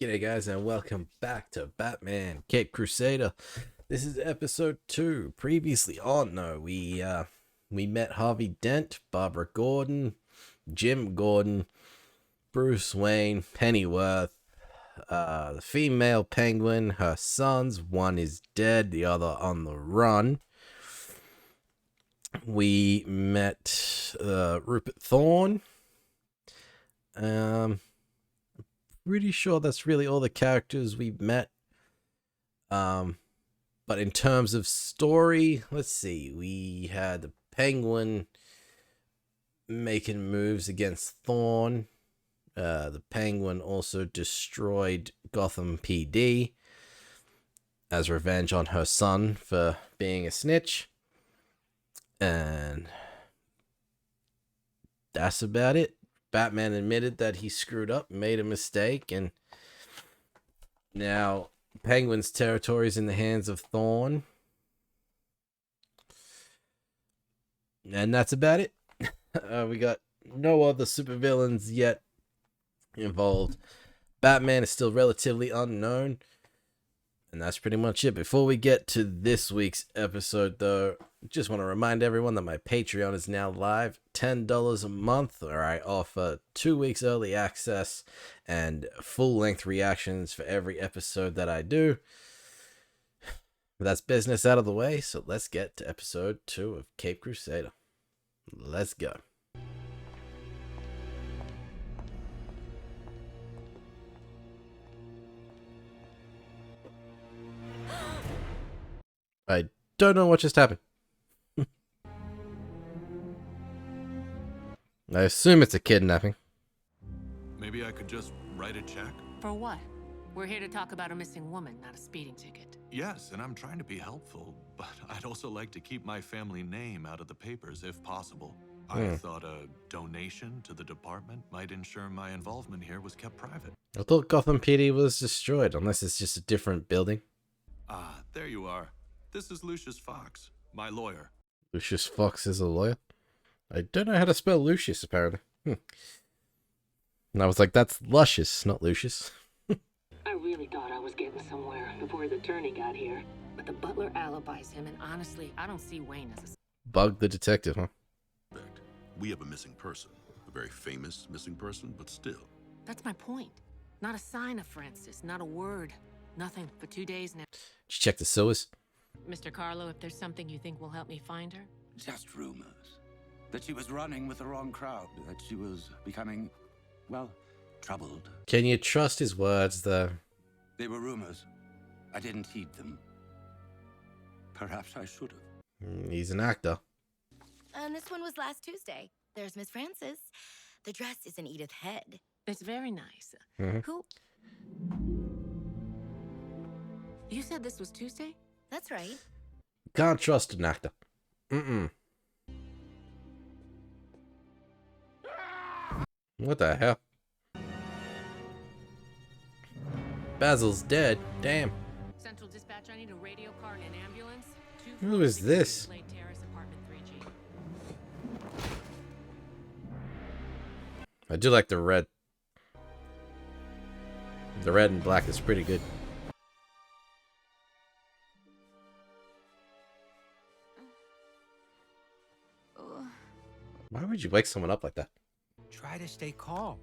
G'day guys and welcome back to Batman Cape Crusader. This is episode 2. Previously on, we met Harvey Dent, Barbara Gordon, Jim Gordon, Bruce Wayne, Pennyworth, the female penguin, her sons. One is dead, the other on the run. We met Rupert Thorne. Pretty sure that's really all the characters we've met. But in terms of story, let's see. We had the Penguin making moves against Thorn. The Penguin also destroyed Gotham PD as revenge on her son for being a snitch. And that's about it. Batman admitted that he screwed up, made a mistake, and now Penguin's territory is in the hands of Thorn. And that's about it. We got no other supervillains yet involved. Batman is still relatively unknown. And that's pretty much it. Before we get to this week's episode, though, just want to remind everyone that my Patreon is now live. $10 a month, where I offer 2 weeks early access and full-length reactions for every episode that I do. But that's business out of the way, so let's get to episode 2 of Cape Crusader. Let's go. I don't know what just happened. I assume it's a kidnapping. Maybe I could just write a check? For what? We're here to talk about a missing woman, not a speeding ticket. Yes, and I'm trying to be helpful, but I'd also like to keep my family name out of the papers if possible. I thought a donation to the department might ensure my involvement here was kept private. I thought Gotham PD was destroyed, unless it's just a different building. Ah, there you are. This is Lucius Fox, my lawyer. Lucius Fox is a lawyer? I don't know how to spell Lucius, apparently. And I was like, that's Luscious, not Lucius. I really thought I was getting somewhere before his attorney got here. But the butler alibis him, and honestly, I don't see Wayne as a... Bug the detective, huh? We have a missing person. A very famous missing person, but still. That's my point. Not a sign of Francis, not a word. Nothing for 2 days now. Did you check the sewers? Mr. Carlo, if there's something you think will help me find her? Just rumors. That she was running with the wrong crowd. That she was becoming, well, troubled. Can you trust his words, though? They were rumors. I didn't heed them. Perhaps I should have. He's an actor. And this one was last Tuesday. There's Miss Frances. The dress is in Edith's head. It's very nice. Mhm. Who... You said this was Tuesday? That's right. Can't trust an actor. What the hell? Basil's dead. Damn. Central Dispatch, I need a radio car and an ambulance. Who is this? Lake Terrace, apartment 3G. I do like the red. The red and black is pretty good. Why would you wake someone up like that? Try to stay calm.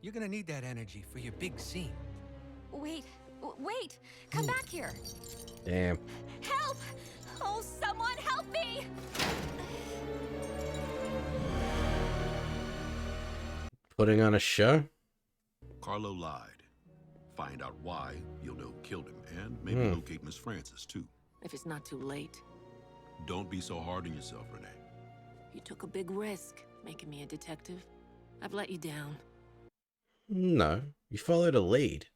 You're gonna need that energy for your big scene. Wait, wait! Come back here! Damn. Help! Oh, someone help me! Putting on a show? Carlo lied. Find out why, you'll know who killed him, and maybe locate Miss Francis, too. If it's not too late. Don't be so hard on yourself, Renee. You took a big risk, making me a detective. I've let you down. No. You followed a lead.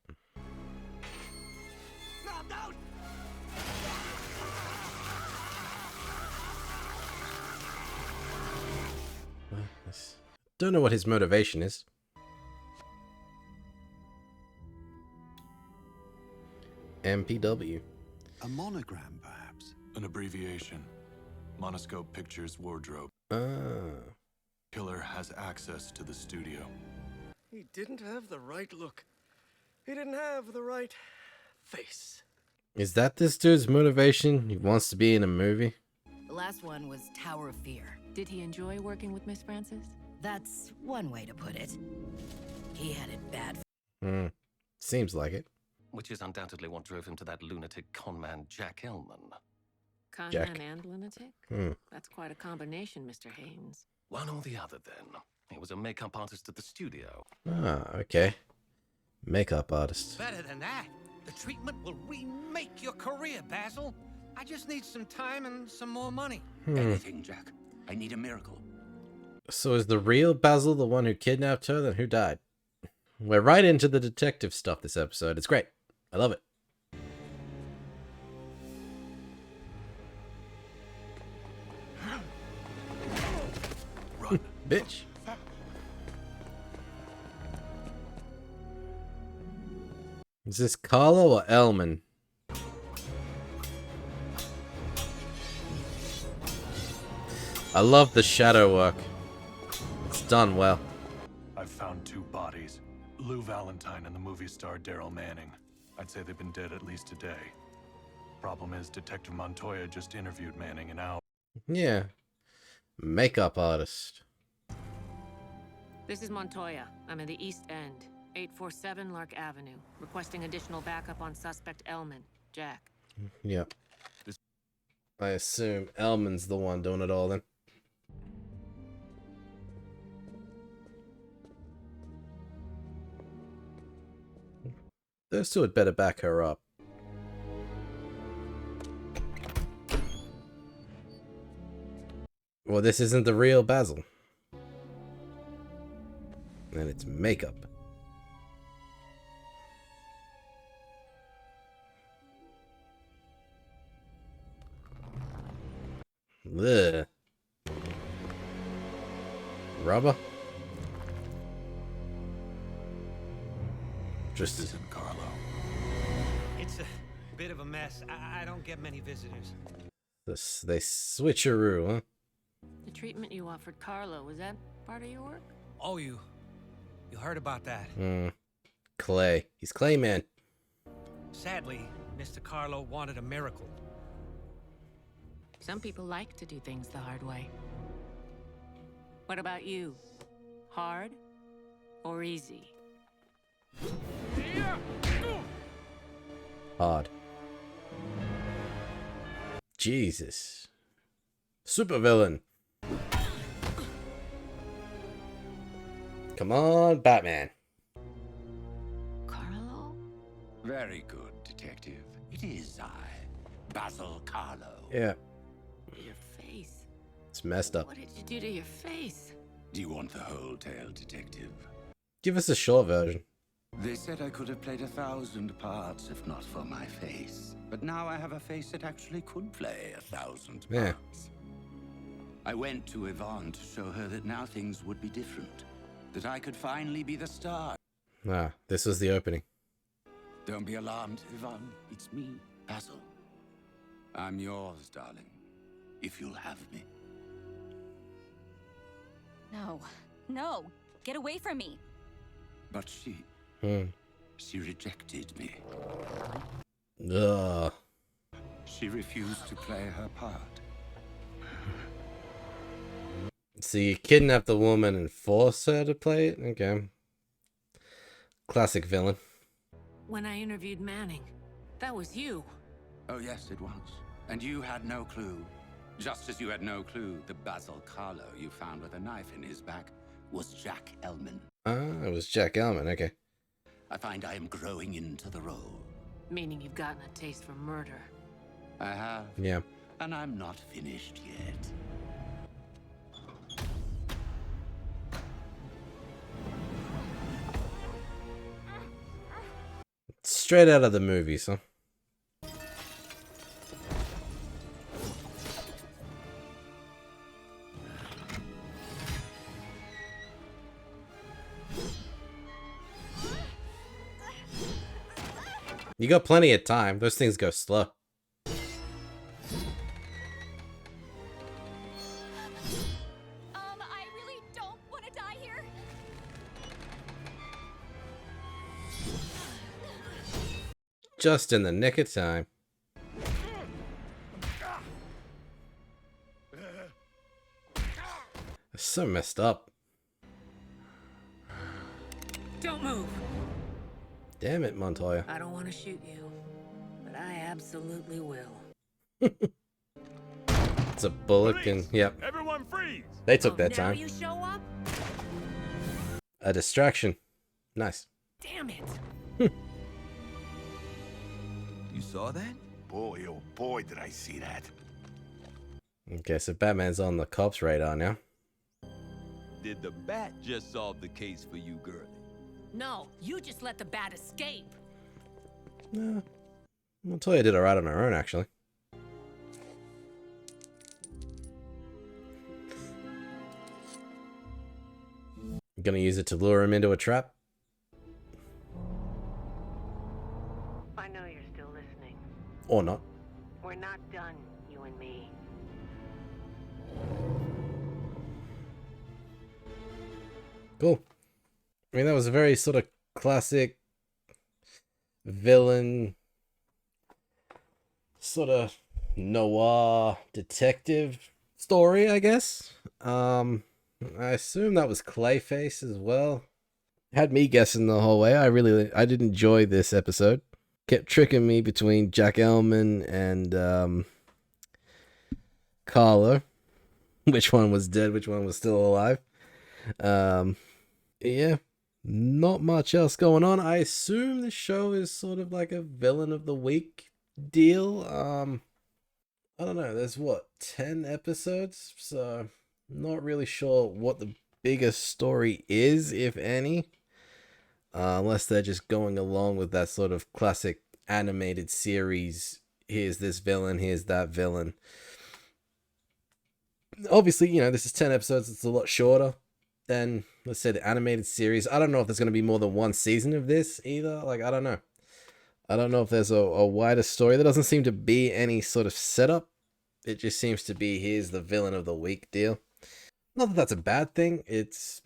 Don't know what his motivation is. MPW. A monogram, perhaps? An abbreviation. Monoscope Pictures Wardrobe. Ah. Killer has access to the studio. He didn't have the right look. He didn't have the right face. Is that this dude's motivation? He wants to be in a movie? The last one was Tower of Fear. Did he enjoy working with Miss Francis? That's one way to put it. He had it bad. Seems like it. Which is undoubtedly what drove him to that lunatic conman Jack Elman. Conman and lunatic? That's quite a combination, Mr. Haynes. One or the other, then. He was a makeup artist at the studio. Ah, okay. Makeup artist. Better than that. The treatment will remake your career, Basil. I just need some time and some more money. Anything, Jack. I need a miracle. So is the real Basil the one who kidnapped her? Then who died? We're right into the detective stuff this episode. It's great. I love it. Run. Bitch. Is this Carlo or Elman? I love the shadow work. It's done well. I've found 2 bodies. Lou Valentine and the movie star Daryl Manning. I'd say they've been dead at least a day. Problem is, Detective Montoya just interviewed Manning an hour. Yeah. Makeup artist. This is Montoya. I'm in the East End, 847 Lark Avenue, requesting additional backup on suspect Elman. Jack. Yep. I assume Elman's the one doing it all then. Those two had better back her up. Well, this isn't the real Basil. And it's makeup. Ugh. Rubber? Just isn't Carlo. It's a bit of a mess. I don't get many visitors. this. They switcheroo, huh? The treatment you offered Carlo, was that part of your work? Oh, you heard about that? Clay. He's Clayman. Sadly, Mr. Carlo wanted a miracle. Some people like to do things the hard way. What about you? Hard or easy? Hard. Jesus. Supervillain. Come on, Batman. Carlo? Very good, Detective. It is I, Basil Carlo. Yeah, Your face. it's messed up. What did you do to your face? Do you want the whole tale, Detective? Give us a short version. They said I could have played 1,000 parts if not for my face. But now I have a face that actually could play 1,000 Yeah. parts. I went to Yvonne to show her that now things would be different. That I could finally be the star. Ah, this was the opening. Don't be alarmed, Yvonne. It's me, Basil. I'm yours, darling. If you'll have me. No. No. Get away from me. But she rejected me. Ugh. She refused to play her part. So you kidnap the woman and force her to play it? Okay. Classic villain. When I interviewed Manning, that was you. Oh, yes, it was. And you had no clue. Just as you had no clue, the Basil Carlo you found with a knife in his back was Jack Elman. Ah, it was Jack Elman, okay. I find I am growing into the role. Meaning you've gotten a taste for murder. I have. Yeah. And I'm not finished yet. Straight out of the movies, huh? You got plenty of time. Those things go slow. I really don't want to die here. Just in the nick of time. It's so messed up. Don't move. Damn it, Montoya. I don't want to shoot you, but I absolutely will. It's a bullet and yep. Everyone freeze. They took that Now time. you show up? A distraction. Nice. Damn it. You saw that? Boy, oh boy, did I see that. Okay, so Batman's on the cops' radar now. Did the bat just solve the case for you, girlie? No, you just let the bat escape. No. Montoya did alright on her own, actually. Gonna use it to lure him into a trap? I know you're still listening. Or not. We're not done, you and me. Cool. I mean, that was a very sort of classic villain, sort of noir detective story, I guess. I assume that was Clayface as well. Had me guessing the whole way. I did enjoy this episode. Kept tricking me between Jack Ellman and Carlo. Which one was dead, which one was still alive. Yeah, not much else going on. I assume the show is sort of like a villain of the week deal. I don't know, there's what, 10 episodes? So not really sure what the biggest story is, if any. Unless they're just going along with that sort of classic animated series. Here's this villain, here's that villain. Obviously, you know, this is 10 episodes. It's a lot shorter than, let's say, the animated series. I don't know if there's going to be more than one season of this either. Like, I don't know. I don't know if there's a wider story. There doesn't seem to be any sort of setup. It just seems to be, here's the villain of the week deal. Not that that's a bad thing. It's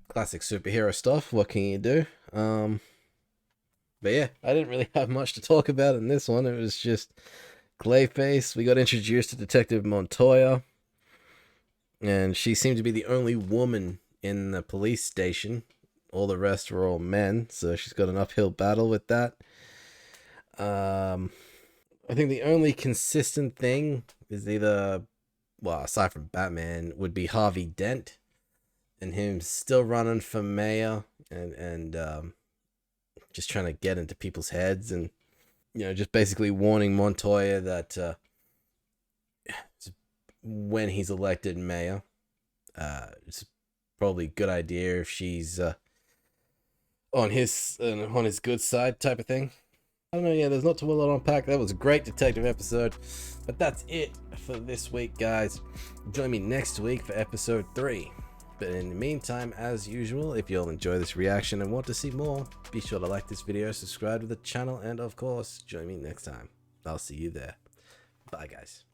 classic superhero stuff. What can you do? But yeah, I didn't really have much to talk about in this one. It was just Clayface. We got introduced to Detective Montoya. And she seemed to be the only woman in the police station. All the rest were all men. So she's got an uphill battle with that. I think the only consistent thing is either, well, aside from Batman, would be Harvey Dent. And him still running for mayor. And just trying to get into people's heads. And, you know, just basically warning Montoya that when he's elected mayor, it's probably a good idea if she's on his good side type of thing. I don't know, yeah, there's not too much to unpack. That was a great detective episode. But that's it for this week, guys. Join me next week for episode 3. But in the meantime, as usual, if you'll enjoy this reaction and want to see more, be sure to like this video, subscribe to the channel, and of course, join me next time. I'll see you there. Bye, guys.